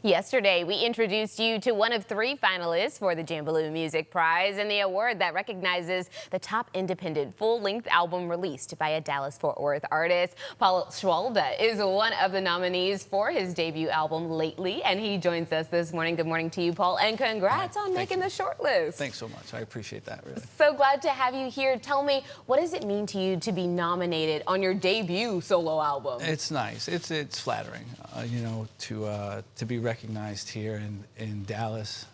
Yesterday, we introduced you to one of 3 finalists for the Jambaloo Music Prize and the award that recognizes the top independent full-length album released by a Dallas-Fort Worth artist. Paul Schalda is one of the nominees for his debut album, Lately, and he joins us this morning. Good morning to you, Paul, and congrats on making the shortlist. Thanks so much. I appreciate that, really. So glad to have you here. Tell me, what does it mean to you to be nominated on your debut solo album? It's nice. It's flattering, you know, to be recognized here in Dallas.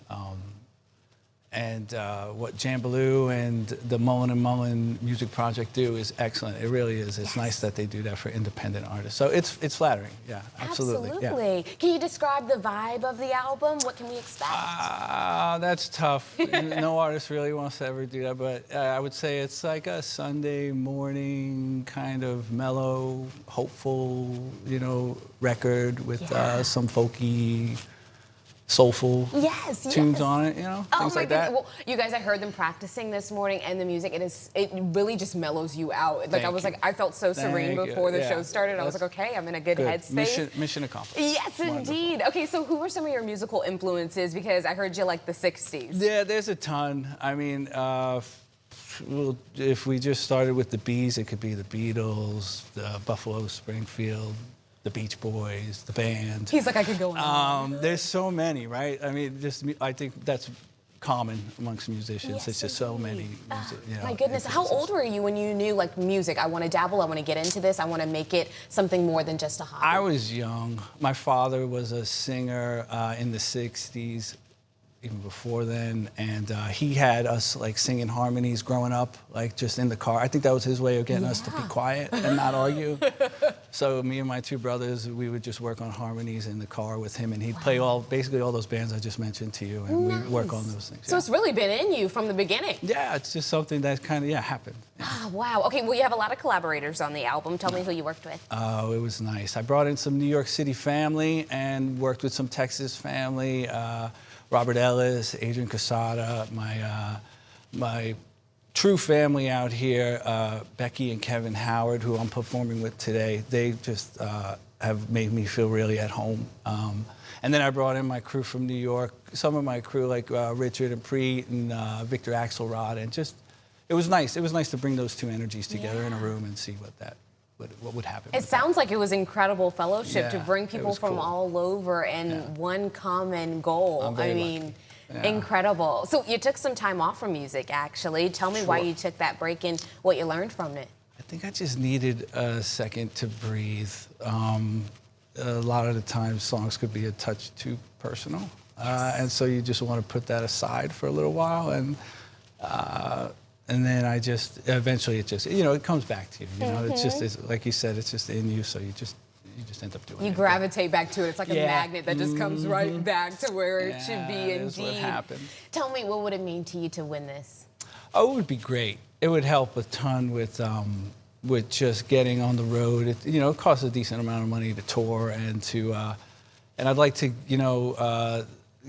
What Jambaloo and the Mullen & Mullen Music Project do is excellent. It really is. It's nice that they do that for independent artists. So it's flattering. Yeah, absolutely. Absolutely. Yeah. Can you describe the vibe of the album? What can we expect? That's tough. No artist really wants to ever do that, but I would say it's like a Sunday morning kind of mellow, hopeful, you know, record with some folky, soulful tunes on it, you know, things like that. Well, you guys, I heard them practicing this morning, and the music, it really just mellows you out. Like, I felt so serene before the show started. I was like, okay, I'm in a good headspace. Mission accomplished. Yes, indeed. Okay, so who were some of your musical influences? Because I heard you like the 60s. Yeah, there's a ton. I mean, if we just started with the Bees, it could be the Beatles, the Buffalo Springfield, the Beach Boys, the band. He's like, I could go on. There's so many, right? I mean, I think that's common amongst musicians. Yes, it's just so many. You know, my goodness, how old were you when you knew, like, music? I want to dabble. I want to get into this. I want to make it something more than just a hobby. I was young. My father was a singer in the '60s. Even before then, and he had us like singing harmonies growing up, like just in the car. I think that was his way of getting us to be quiet and not argue. So me and my 2 brothers, we would just work on harmonies in the car with him, and he'd play basically all those bands I just mentioned to you, and we'd work on those things. So it's really been in you from the beginning. Yeah, it's just something that kind of happened. Ah, wow. Okay, well, you have a lot of collaborators on the album. Tell me who you worked with. Oh, it was nice. I brought in some New York City family and worked with some Texas family. Robert Ellis, Adrian Casada, my true family out here, Becky and Kevin Howard, who I'm performing with today. They just have made me feel really at home. And then I brought in my crew from New York, some of my crew like Richard and Preet and Victor Axelrod, and just, it was nice. It was nice to bring those 2 energies together in a room and see what would happen. It sounds like it was incredible fellowship to bring people from all over and one common goal. I mean, incredible. So you took some time off from music, actually. Tell me why you took that break and what you learned from it. I think I just needed a second to breathe. A lot of the times songs could be a touch too personal. And so you just want to put that aside for a little while, and then I just, eventually it just, you know, it comes back to you. You know, it's just, like you said, it's just in you, so you just end up doing it. You gravitate back to it. It's like a magnet that just comes right back to where it should be, indeed. That's what happened. Tell me, what would it mean to you to win this? Oh, it would be great. It would help a ton with just getting on the road. You know, it costs a decent amount of money to tour and and I'd like to, you know,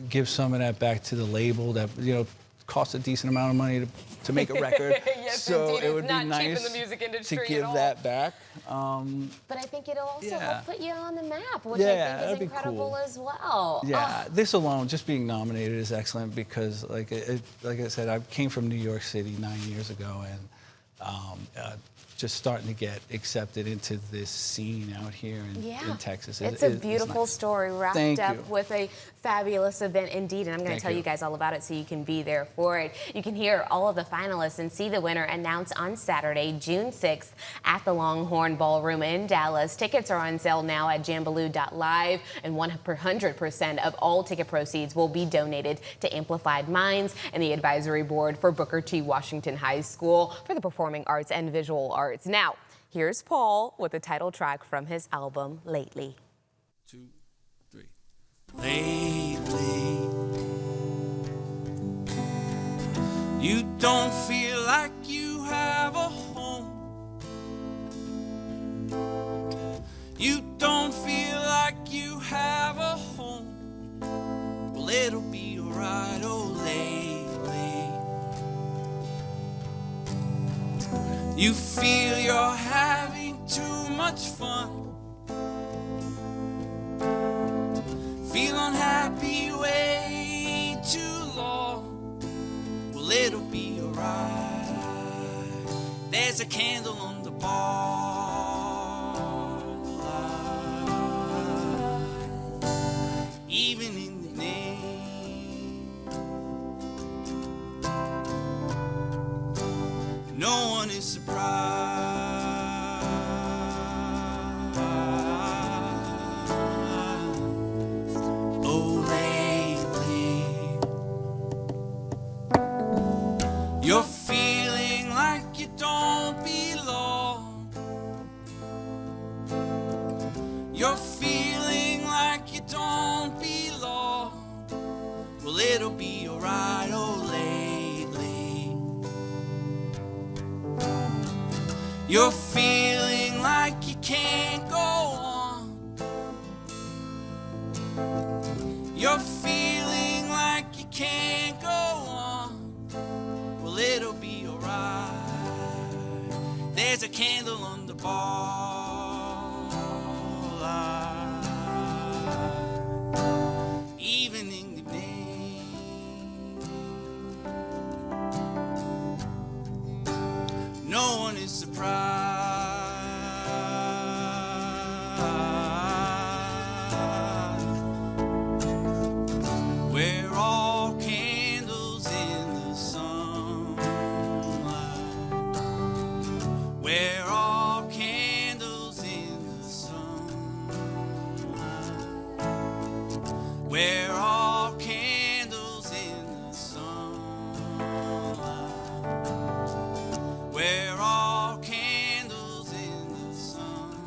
give some of that back to the label that, you know, costs a decent amount of money to make a record. Yes, so indeed. it would it's not be nice cheap in the music industry to give that back. But I think it'll also help put you on the map, which I think is incredible as well. Yeah, this alone, just being nominated is excellent because, like I said, I came from New York City 9 years ago, and just starting to get accepted into this scene out here in Texas. It's a beautiful story wrapped up with a fabulous event indeed, and I'm going to tell you guys all about it so you can be there for it. You can hear all of the finalists and see the winner announced on Saturday, June 6th at the Longhorn Ballroom in Dallas. Tickets are on sale now at jambaloo.live, and 100% of all ticket proceeds will be donated to Amplified Minds and the advisory board for Booker T. Washington High School for the Performing Arts and Visual Arts. Now, here's Paul with the title track from his album, Lately. 2, 3. Lately, you don't feel like you have a home. You don't feel like you have a home. Well, it'll be alright, oh, lately. You feel you're having too much fun. Feel unhappy. might be way too long. Well, it'll be alright. There's a candle on the bar light. Even in the name, no one is surprised. Oh, lately you're feeling like you don't belong. You're feeling like you don't belong. Well, it'll be alright. Oh, lately you're feeling like you can't go on. You're feeling like you can't go on. Well, it'll be alright. There's a candle on the bar light. Even in the name, no one is surprised. We're all candles in the sunlight. We're all candles in the sunlight. We're all candles in the sunlight. We're all candles in the sunlight.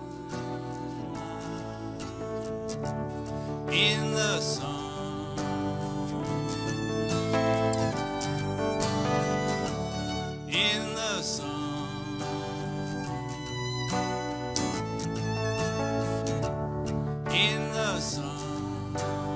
In the sun. In the sun, in the sun.